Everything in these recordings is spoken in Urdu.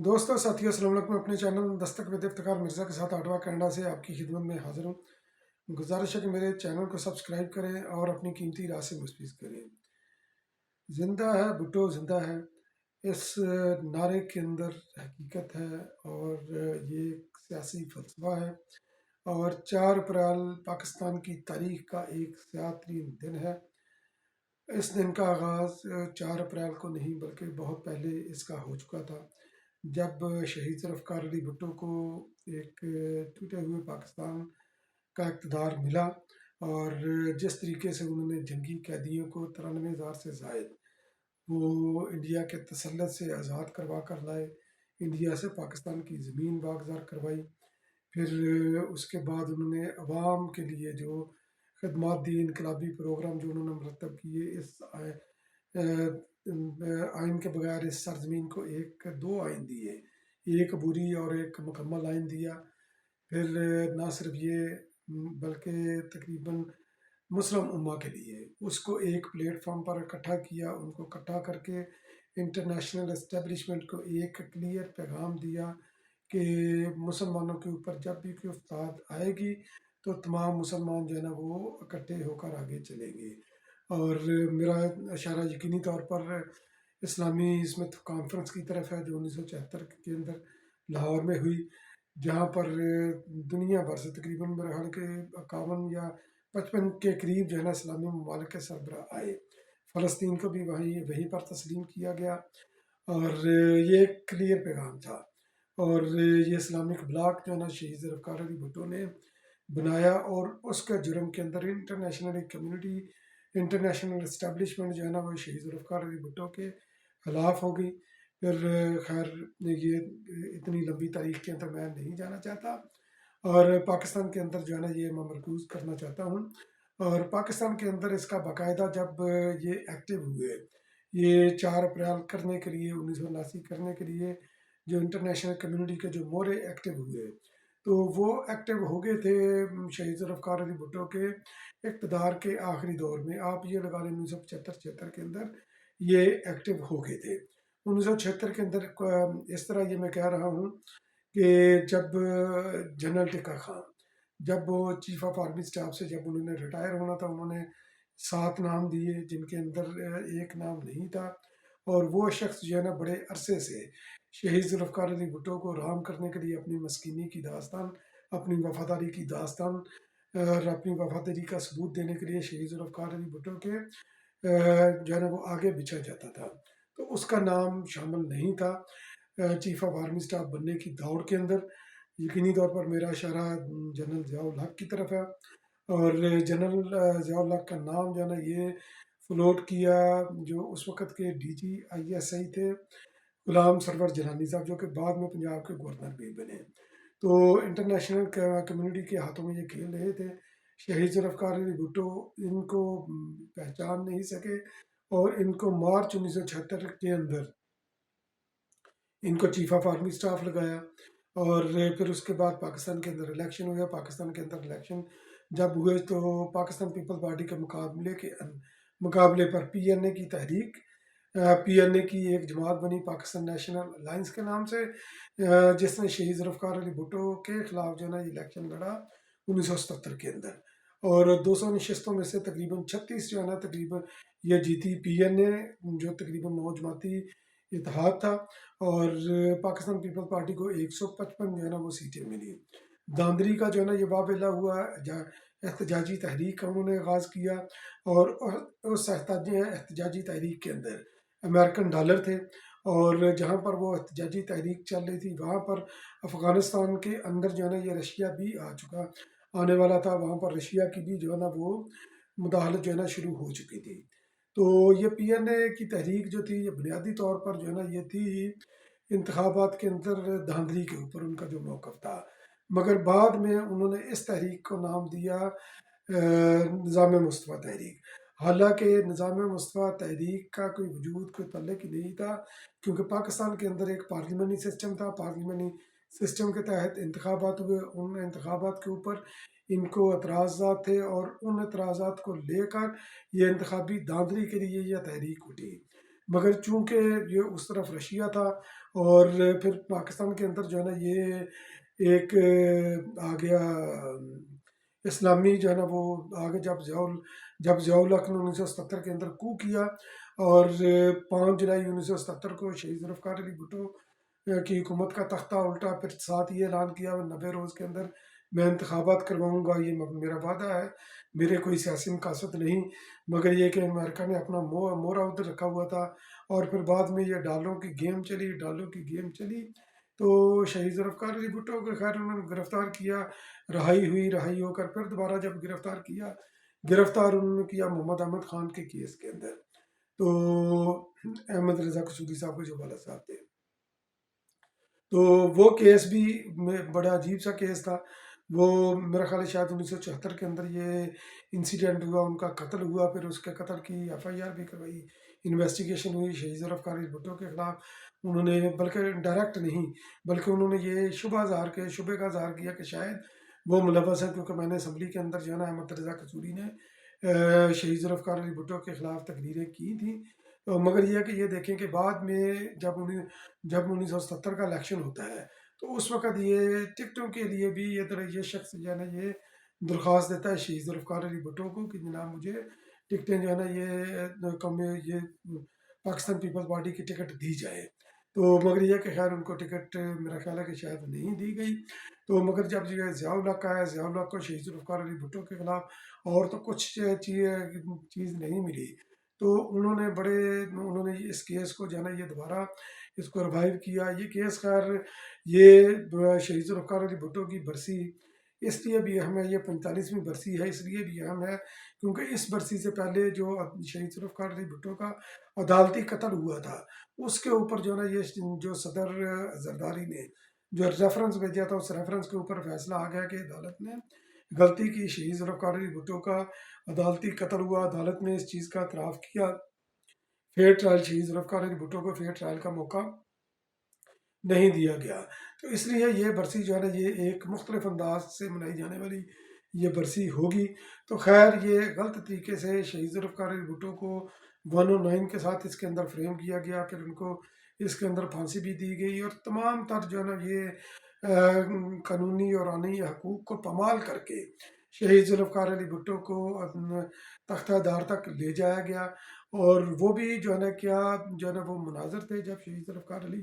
دوستوں ساتھیوں السلام علیکم۔ اپنے چینل دستک ود افتخار مرزا کے ساتھ آٹوا کینیڈا سے آپ کی خدمت میں حاضر ہوں۔ گزارش ہے کہ میرے چینل کو سبسکرائب کریں اور اپنی قیمتی رائے سے مستفید کریں۔ زندہ ہے بھٹو زندہ ہے، اس نعرے کے اندر حقیقت ہے اور یہ ایک سیاسی فلسفہ ہے۔ اور 4 اپریل پاکستان کی تاریخ کا ایک سیاہ ترین دن ہے۔ اس دن کا آغاز 4 اپریل کو نہیں بلکہ بہت پہلے اس کا ہو چکا تھا، جب شہید ذوالفقار علی بھٹو کو ایک ٹوٹے ہوئے پاکستان کا اقتدار ملا، اور جس طریقے سے انہوں نے جنگی قیدیوں کو 93,000 سے زائد وہ انڈیا کے تسلط سے آزاد کروا کر لائے، انڈیا سے پاکستان کی زمین واگزار کروائی۔ پھر اس کے بعد انہوں نے عوام کے لیے جو خدمات دی، انقلابی پروگرام جو انہوں نے مرتب کیے، اس آئین کے بغیر اس سرزمین کو دو آئین دیے، ایک عبوری اور ایک مکمل آئین دیا۔ پھر نہ صرف یہ بلکہ تقریباً مسلم امہ کے لیے اس کو ایک پلیٹ فارم پر اکٹھا کیا، ان کو اکٹھا کر کے انٹرنیشنل اسٹیبلشمنٹ کو ایک کلیئر پیغام دیا کہ مسلمانوں کے اوپر جب بھی کوئی فساد آئے گی تو تمام مسلمان جو ہے نا وہ اکٹھے ہو کر آگے چلیں گے۔ اور میرا اشارہ یقینی طور پر اسلامی عصمت کانفرنس کی طرف ہے، جو 1974 کے اندر لاہور میں ہوئی، جہاں پر دنیا بھر سے تقریباً میرے خیال کے 51 یا 55 کے قریب جو ہے نا اسلامی ممالک کے سربراہ آئے۔ فلسطین کو بھی وہیں پر تسلیم کیا گیا، اور یہ ایک کلیئر پیغام تھا۔ اور یہ اسلامک بلاک جو ہے نا شہید ذوالفقار علی بھٹو نے بنایا، اور اس کے جرم کے اندر انٹرنیشنل کمیونٹی، انٹرنیشنل اسٹیبلشمنٹ جو ہے نا وہ شہید ذوالفقار علی بھٹو کے خلاف ہو گئی۔ پھر خیر یہ اتنی لمبی تاریخ کے اندر میں نہیں جانا چاہتا، اور پاکستان کے اندر جو ہے نا یہ میں مرکوز کرنا چاہتا ہوں۔ اور پاکستان کے اندر اس کا باقاعدہ جب یہ ایکٹیو ہوئے، یہ 4 اپریل کرنے کے لیے 1979 کرنے کے لیے جو انٹرنیشنل کمیونٹی کے جو مورے ایکٹیو ہوئے، تو وہ ایکٹیو ہو گئے تھے شہید ذوالفقار علی بھٹو کے اقتدار کے آخری دور میں۔ آپ یہ لگا لیں 1975-76 کے اندر یہ ایکٹیو ہو گئے تھے۔ 1976 کے اندر اس طرح یہ میں کہہ رہا ہوں کہ جب جنرل ٹکا خان، جب وہ چیف آف آرمی اسٹاف سے جب انہوں نے ریٹائر ہونا تھا، انہوں نے 7 نام دیے جن کے اندر ایک نام نہیں تھا، اور وہ شخص جو ہے نا بڑے عرصے سے شہید ذوالفقار علی بھٹو کو رام کرنے کے لیے اپنی مسکینی کی داستان، اپنی وفاداری کی داستان اور اپنی وفاداری کا ثبوت دینے کے لیے شہید ذوالفقار علی بھٹو کے جو ہے نا وہ آگے بچھا جاتا تھا، تو اس کا نام شامل نہیں تھا چیف آف آرمی اسٹاف بننے کی دوڑ کے اندر۔ یقینی طور پر میرا اشارہ جنرل ضیاء الحق کی طرف ہے، اور جنرل ضیاء الحق کا نام جو ہے نا یہ فلوٹ کیا جو اس وقت کے DGISI تھے غلام سرور جیلانی صاحب، جو کہ بعد میں پنجاب کے گورنر بھی بنے۔ تو انٹرنیشنل کمیونٹی کے ہاتھوں میں یہ کھیل رہے تھے، شہید ذوالفقار علی بھٹو ان کو پہچان نہیں سکے، اور ان کو مارچ 1976 کے اندر ان کو چیف آف آرمی اسٹاف لگایا، اور پھر اس کے بعد پاکستان کے اندر الیکشن ہوئے۔ پاکستان کے اندر الیکشن جب ہوئے تو پاکستان پیپل پارٹی کے مقابلے پر PNA کی تحریک، PNA کی ایک جماعت بنی پاکستان نیشنل الائنس کے نام سے، جس نے شہید ذوالفقار علی بھٹو کے خلاف جو ہے نا الیکشن لڑا 1977 کے اندر، اور 200 نشستوں میں سے تقریباً 36 جو ہے نا تقریباً یہ جیتی PNA، جو تقریباً 9 جماعتی اتحاد تھا، اور پاکستان پیپل پارٹی کو 155 جو ہے نا وہ سیٹیں ملی۔ داندری کا جو ہے نا یہ واقعہ ہوا، احتجاجی تحریک کا انہوں نے آغاز کیا، اور اس احتجاجی تحریک کے اندر امریکن ڈالر تھے، اور جہاں پر وہ احتجاجی تحریک چل رہی تھی وہاں پر افغانستان کے اندر جو ہے نا یہ رشیا بھی آنے والا تھا، وہاں پر رشیا کی بھی جو ہے نا وہ مداخلت جو ہے نا شروع ہو چکی تھی۔ تو یہ PNA کی تحریک جو تھی یہ بنیادی طور پر جو ہے نا یہ تھی انتخابات کے اندر دھاندلی کے اوپر ان کا جو موقف تھا، مگر بعد میں انہوں نے اس تحریک کو نام دیا نظام مصطفیٰ تحریک۔ حالانکہ نظام مصطفیٰ تحریک کا کوئی وجود کوئی تعلق ہی نہیں تھا، کیونکہ پاکستان کے اندر ایک پارلیمنی سسٹم تھا، پارلیمنی سسٹم کے تحت انتخابات ہوئے، ان انتخابات کے اوپر ان کو اعتراضات تھے، اور ان اعتراضات کو لے کر یہ انتخابی دھاندلی کے لیے یہ تحریک اٹھی۔ مگر چونکہ یہ اس طرف رشیا تھا، اور پھر پاکستان کے اندر جو ہے نا یہ ایک آ گیا اسلامی جو ہے نا وہ آگے، جب ضیاء الحق نے 1977 کے اندر کو کیا، اور 5 جولائی 1977 کو شہید ذوالفقار علی بھٹو کی حکومت کا تختہ الٹا، پھر ساتھ یہ اعلان کیا 90 روز کے اندر میں انتخابات کرواؤں گا، یہ میرا وعدہ ہے، میرے کوئی سیاسی مقاصد نہیں، مگر یہ کہ امریکہ نے اپنا مورا ادھر رکھا ہوا تھا۔ اور پھر بعد میں یہ ڈالوں کی گیم چلی، تو شہید ذوالفقار علی بھٹو کو خیر انہوں نے گرفتار کیا، رہائی ہو کر پھر دوبارہ جب گرفتار انہوں نے کیا محمد احمد خان کے کیس کے اندر، تو احمد رضا قصوری صاحب کے جو والد صاحب تھے، تو وہ کیس بھی بڑا عجیب سا کیس تھا۔ وہ میرا خیال ہے شاید 1974 کے اندر یہ انسیڈنٹ ہوا، ان کا قتل ہوا، پھر اس کے قتل کی FIR بھی کروائی، انویسٹیگیشن ہوئی شہید ذوالفقار علی بھٹو کے خلاف۔ انہوں نے بلکہ ڈائریکٹ نہیں، بلکہ انہوں نے یہ شبے کا اظہار کیا کہ شاید وہ ملوث ہیں، کیونکہ میں نے اسمبلی کے اندر جو ہے نا احمد رضا قصوری نے شہید ذوالفقار علی بھٹو کے خلاف تقریریں کی تھیں، مگر یہ کہ یہ دیکھیں کہ بعد میں جب 1970 کا الیکشن ہوتا ہے، تو اس وقت یہ ٹکٹوں کے لیے بھی یہ شخص جو ہے نا یہ درخواست دیتا ہے شہید ذوالفقار علی بھٹو کو کہ جناب مجھے ٹکٹیں جو ہے نا یہ پاکستان پیپلز پارٹی کی ٹکٹ دی جائے، تو مگر یہ کہ خیر ان کو ٹکٹ میرا خیال ہے کہ شاید نہیں دی گئی۔ تو مگر جب یہ ضیاء الحق کا ہے، ضیاء الحق کو شہید ذوالفقار علی بھٹو کے خلاف اور تو کچھ چیز نہیں ملی، تو انہوں نے اس کیس کو جو ہے نا یہ دوبارہ اس کو ریوائیو کیا۔ یہ کیس خیر یہ شہید ذوالفقار علی بھٹو کی برسی اس لیے بھی اہم ہے، یہ 45ویں برسی ہے، اس لیے بھی اہم ہے کیونکہ اس برسی سے پہلے جو شہید ذوالفقار علی بھٹو کا عدالتی قتل ہوا تھا، اس کے اوپر جو ہے نا یہ جو صدر زرداری نے جو ریفرنس بھیجا تھا، اس ریفرنس کے اوپر فیصلہ آ گیا کہ عدالت نے غلطی کی، شہید ذوالفقار علی بھٹو کا عدالتی قتل ہوا، عدالت نے اس چیز کا اعتراف کیا، فیئر ٹرائل شہید ذوالفقار علی بھٹو کو فیئر ٹرائل کا موقع نہیں دیا گیا۔ تو اس لیے یہ برسی جو ہے نا یہ ایک مختلف انداز سے منائی جانے والی یہ برسی ہوگی۔ تو خیر یہ غلط طریقے سے شہید ذوالفقار علی بھٹو کو 109 کے ساتھ اس کے اندر فریم کیا گیا، پھر ان کو اس کے اندر پھانسی بھی دی گئی، اور تمام تر جو ہے نا یہ قانونی اور آئینی حقوق کو پامال کر کے شہید ذوالفقار علی بھٹو کو تختہ دار تک لے جایا گیا۔ اور وہ بھی جو ہے نا کیا جو ہے نا وہ مناظر تھے جب شہید ذوالفقار علی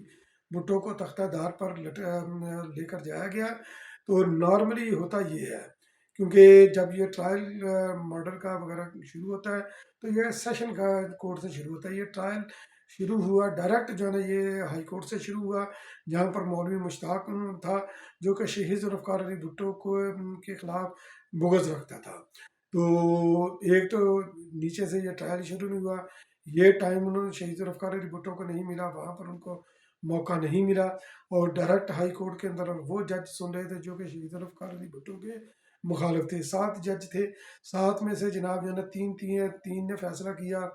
بھٹو کو تختہ دار پر لے کر جایا گیا۔ تو نارملی ہوتا یہ ہے کیونکہ جب یہ ٹرائل مرڈر کا وغیرہ شروع ہوتا ہے تو یہ سیشن کا کورٹ سے شروع ہوتا ہے، یہ ٹرائل شروع ہوا ڈائریکٹ جو ہے نا یہ ہائی کورٹ سے شروع ہوا، جہاں پر مولوی مشتاق تھا جو کہ شہید ذوالفقار علی بھٹو کے خلاف بغض رکھتا تھا۔ تو ایک تو نیچے سے یہ ٹرائل شروع نہیں ہوا، یہ ٹائم انہوں نے شہید ذوالفقار علی بھٹو کو نہیں ملا، وہاں پر ان کو موقع نہیں ملا، اور ڈائریکٹ ہائی کورٹ کے اندر وہ جج سن رہے تھے جو کہ شہید ذوالفقار علی بھٹو کے مخالف تھے۔ 7 جج تھے، 7 میں سے جناب جو ہے نا تین نے فیصلہ کیا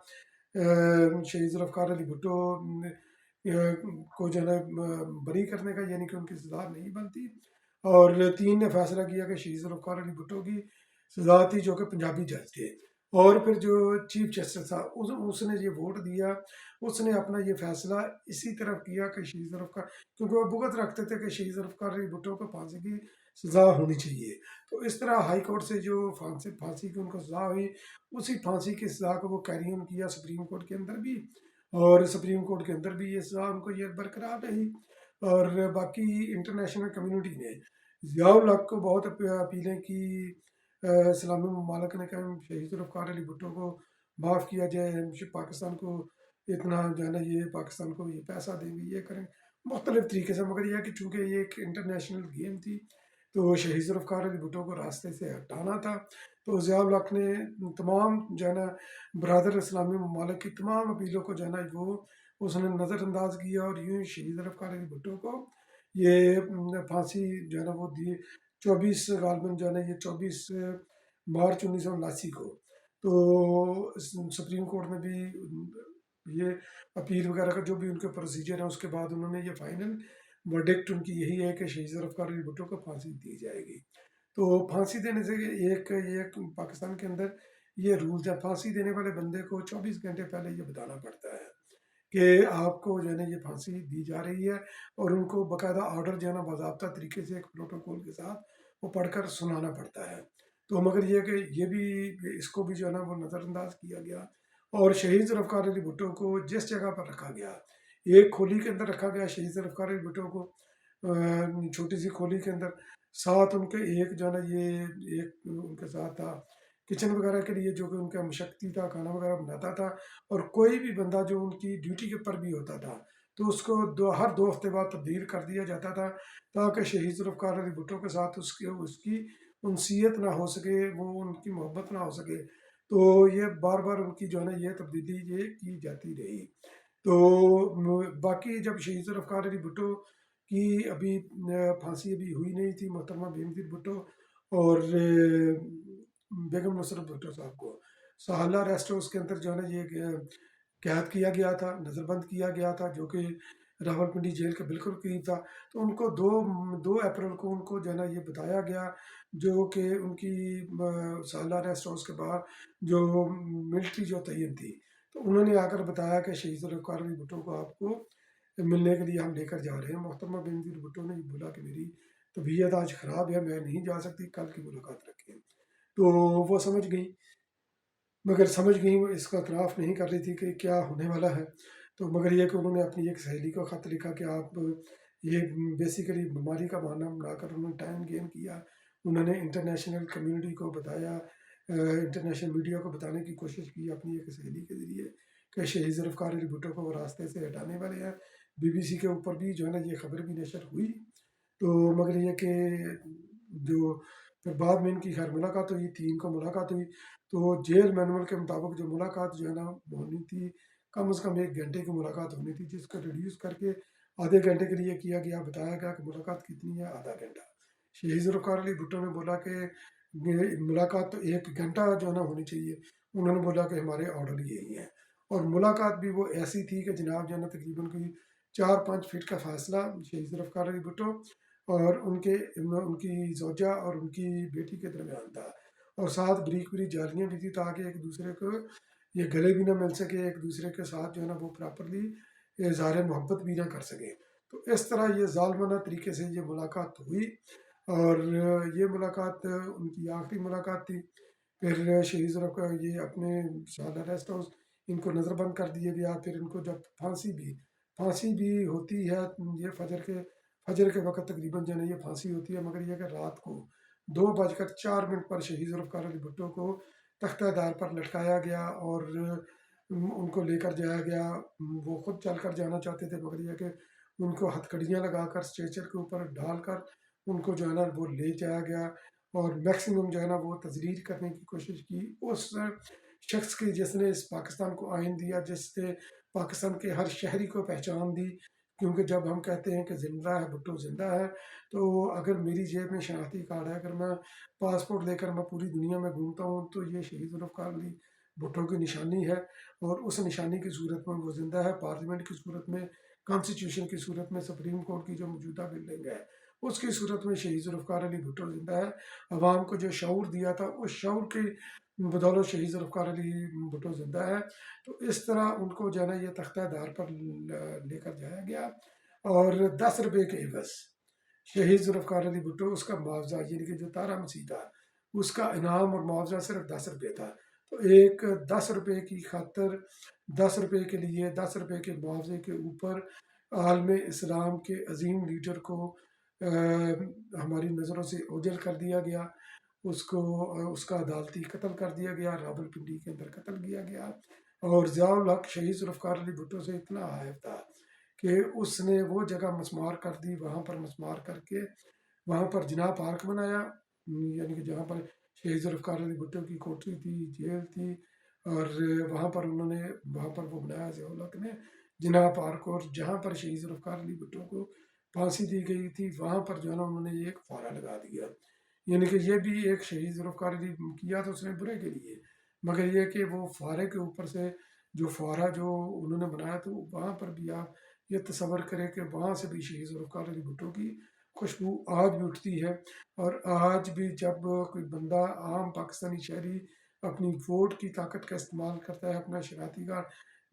شہید ذوالفقار علی بھٹو کو جو ہے نا بری کرنے کا، یعنی کہ ان کی سزا نہیں بنتی، اور 3 نے فیصلہ کیا کہ شہید ذوالفقار علی بھٹو کی سزا تھی، جو کہ پنجابی جج تھے۔ اور پھر جو چیف جسٹس تھا اس نے یہ ووٹ دیا، اس نے اپنا یہ فیصلہ اسی طرف کیا کہ شہید ذوالفقار، کیونکہ وہ بغض رکھتے تھے کہ شہید ذوالفقار علی بھٹو کو پھانسی کی سزا ہونی چاہیے، تو اس طرح ہائی کورٹ سے جو پھانسی کی ان کو سزا ہوئی، اسی پھانسی کی سزا کو وہ کیری آن کیا سپریم کورٹ کے اندر بھی، اور سپریم کورٹ کے اندر بھی یہ سزا ان کو یہ برقرار رہی۔ اور باقی انٹرنیشنل کمیونٹی نے ضیاء الحق کو بہت اپیلیں کی، اسلامی ممالک نے کہا شہید ذوالفقار علی بھٹو کو معاف کیا جائے، پاکستان کو اتنا جو ہے نا یہ پاکستان کو یہ پیسہ دیں گے، یہ کریں مختلف طریقے سے، مگر یہ کہ چونکہ یہ ایک انٹرنیشنل گیم تھی تو شہید ذوالفقار علی بھٹو کو راستے سے ہٹانا تھا، تو ضیاء الحق نے تمام جو ہے نا برادر اسلامی ممالک کی تمام اپیلوں کو جو ہے نا وہ اس نے نظر انداز کیا، اور یوں ہی شہید ذوالفقار علی بھٹو کو یہ پھانسی جو ہے نا وہ دی 24 غالباً جو ہے نا یہ 24 مارچ 1979 کو۔ تو سپریم کورٹ نے بھی یہ اپیل وغیرہ کا جو بھی ان کے پروسیجر ہے، اس کے بعد انہوں نے یہ فائنل ورڈکٹ ان کی یہی ہے کہ شہید ذوالفقار علی بھٹو کو پھانسی دی جائے گی۔ تو پھانسی دینے سے ایک پاکستان کے اندر یہ رولز ہے، پھانسی دینے والے بندے کو 24 گھنٹے پہلے یہ بتانا پڑتا ہے کہ آپ کو جو ہے نا یہ پھانسی دی جا رہی ہے، اور ان کو باقاعدہ آرڈر جو ہے نا باضابطہ طریقے سے ایک پروٹوکول کے ساتھ وہ پڑھ کر سنانا پڑتا ہے۔ تو مگر یہ کہ یہ بھی اس کو بھی جو ہے نا وہ نظر انداز کیا گیا، اور شہید ذوالفقار علی بھٹو کو جس جگہ پر رکھا گیا، ایک کھولی کے اندر رکھا گیا شہید ذوالفقار علی بھٹو کو، چھوٹی سی کھولی کے اندر، ساتھ ان کے ایک جو ہے نا یہ ایک ان کے ساتھ تھا کچن وغیرہ کے لیے، جو کہ ان کا مشقتی تھا، کھانا وغیرہ بناتا تھا، اور کوئی بھی بندہ جو ان کی ڈیوٹی کے پر بھی ہوتا تھا تو اس کو ہر 2 ہفتے بعد تبدیل کر دیا جاتا تھا، تاکہ شہید ذوالفقار علی بھٹو کے ساتھ اس کی انسیت نہ ہو سکے، وہ ان کی محبت نہ ہو سکے، تو یہ بار بار ان کی جو ہے نا یہ تبدیلی یہ کی جاتی رہی۔ تو باقی جب شہید ذوالفقار علی بھٹو کی ابھی پھانسی ابھی ہوئی نہیں تھی محترمہ بھیم دید بھٹو اور بیگم نصرت بھٹو صاحب کو سہالہ ریسٹ ہاؤس کے اندر جو ہے نا یہ قید کیا گیا تھا، نظر بند کیا گیا تھا، جو کہ راول پنڈی جیل کے بالکل قریب تھا۔ تو ان کو 2 اپریل کو ان کو جو ہے نا یہ بتایا گیا، جو کہ ان کی سہالہ ریسٹ ہاؤس کے باہر جو ملٹری جو تعین تھی، تو انہوں نے آ کر بتایا کہ شہید ذوالفقار علی بھٹو کو آپ کو ملنے کے لیے ہم لے کر جا رہے ہیں۔ محترمہ بینظیر بھٹو نے یہ بولا کہ میری طبیعت آج خراب ہے، میں نہیں جا سکتی، کل کی ملاقات رکھیں۔ تو وہ سمجھ گئی، مگر سمجھ گئی، وہ اس کا اعتراف نہیں کر رہی تھی کہ کیا ہونے والا ہے۔ تو مگر یہ کہ انہوں نے اپنی ایک سہیلی کو خط لکھا کہ آپ یہ بیسیکلی بیماری کا بہانہ بنا کر انہوں نے ٹائم گین کیا، انہوں نے انٹرنیشنل کمیونٹی کو بتایا، انٹرنیشنل میڈیا کو بتانے کی کوشش کی اپنی ایک سہیلی کے ذریعے کہ شہید ذوالفقار علی بھٹو کو وہ راستے سے ہٹانے والے ہیں۔ BBC کے اوپر بھی جو ہے نا یہ خبر بھی نشر ہوئی، تو مگر یہ کہ جو پھر بعد میں ان کی خیر ملاقات ہوئی، 3 کو ملاقات ہوئی، تو جیل مینول کے مطابق جو ملاقات جو ہے نا ہونی تھی کم از کم 1 گھنٹے کی ملاقات ہونی تھی، جس کو ریڈیوس کر کے آدھے گھنٹے کے لیے کیا گیا، بتایا گیا کہ ملاقات کتنی ہے، آدھا گھنٹہ۔ شہید ذوالفقار علی بھٹو نے بولا کہ ملاقات تو 1 گھنٹہ جو ہے نا ہونی چاہیے، انہوں نے بولا کہ ہمارے آرڈر یہی ہیں، اور ملاقات بھی وہ ایسی تھی کہ جناب جو ہے نا تقریباً کوئی 4-5 فٹ کا فاصلہ شہید ذوالفقار علی بھٹو اور ان کی زوجہ اور ان کی بیٹی کے درمیان تھا، اور ساتھ بریک بریک جالیاں بھی تھی تاکہ ایک دوسرے کو یہ گلے بھی نہ مل سکے، ایک دوسرے کے ساتھ جو ہے نا وہ پراپرلی اظہار محبت بھی نہ کر سکے۔ تو اس طرح یہ ظالمانہ طریقے سے یہ ملاقات ہوئی، اور یہ ملاقات ان کی آخری ملاقات تھی۔ پھر شہید ذوالفقار یہ اپنے سالہ ریسٹ ہاؤس ان کو نظر بند کر دیا گیا، پھر ان کو جب پھانسی بھی ہوتی ہے، یہ فجر کے وقت تقریباً جو ہے نا یہ پھانسی ہوتی ہے، مگر یہ کہ رات کو 2:04 پر شہید ذوالفقار علی بھٹو کو تختہ دار پر لٹکایا گیا، اور ان کو لے کر جایا گیا۔ وہ خود چل کر جانا چاہتے تھے، مگر یہ کہ ان کو ہتھکڑیاں لگا کر اسٹریچر کے اوپر ڈال کر ان کو جو ہے نا وہ لے جایا گیا، اور میکسیمم جو ہے نا وہ تذلیل کرنے کی کوشش کی اس شخص کی جس نے اس پاکستان کو آئین دیا، جس نے پاکستان کے ہر شہری کو پہچان دی۔ کیونکہ جب ہم کہتے ہیں کہ زندہ ہے بھٹو زندہ ہے، تو اگر میری جیب میں شناختی کارڈ ہے، اگر میں پاسپورٹ لے کر میں پوری دنیا میں گھومتا ہوں، تو یہ شہید ذوالفقار علی بھٹو کی نشانی ہے، اور اس نشانی کی صورت میں وہ زندہ ہے۔ پارلیمنٹ کی صورت میں، کانسٹیٹیوشن کی صورت میں، سپریم کورٹ کی جو موجودہ بلڈنگ ہے اس کی صورت میں شہید ذوالفقار علی بھٹو زندہ ہے۔ عوام کو جو شعور دیا تھا اس شعور کی بدولت شہید ذوالفقار علی بھٹو زندہ ہے۔ تو اس طرح ان کو جو ہے نا یہ تختہ دار پر لے کر جایا گیا، اور 10 روپے کے عوض شہید ذوالفقار علی بھٹو اس کا معاوضہ، یعنی کہ جو طارہ مسیح تھا اس کا انعام اور معاوضہ صرف 10 روپے تھا۔ تو ایک 10 روپے کی خاطر، 10 روپے کے لیے، 10 روپے کے معاوضے کے اوپر عالم اسلام کے عظیم لیڈر کو ہماری نظروں سے اوجھل کر دیا گیا، اس کا عدالتی قتل کر دیا گیا، راول پنڈی کے اندر قتل کیا گیا۔ اور ضیاء الحق شہید ذوالفقار علی بھٹو سے اتنا حائف تھا کہ اس نے وہ جگہ مسمار کر دی، وہاں پر مسمار کر کے وہاں پر جناح پارک بنایا، یعنی کہ جہاں پر شہید ذوالفقار علی بھٹو کی کوٹری تھی، جیل تھی، اور وہاں پر وہ بنایا ضیاء الحق نے جناح پارک، اور جہاں پر شہید ذوالفقار علی بھٹو کو پھانسی دی گئی تھی وہاں پر جو ہے نا انہوں نے ایک فوارہ لگا دیا۔ یعنی کہ یہ بھی ایک شہید ذوالفقار علی کیا تو اس نے برے کے لیے، مگر یہ کہ وہ فوارے کے اوپر سے جو فوارہ جو انہوں نے بنایا تو وہاں پر بھی آپ یہ تصور کریں کہ وہاں سے بھی شہید ذوالفقار علی بھٹو کی خوشبو آج بھی اٹھتی ہے، اور آج بھی جب کوئی بندہ عام پاکستانی شہری اپنی ووٹ کی طاقت کا استعمال کرتا ہے، اپنا شناختی کارڈ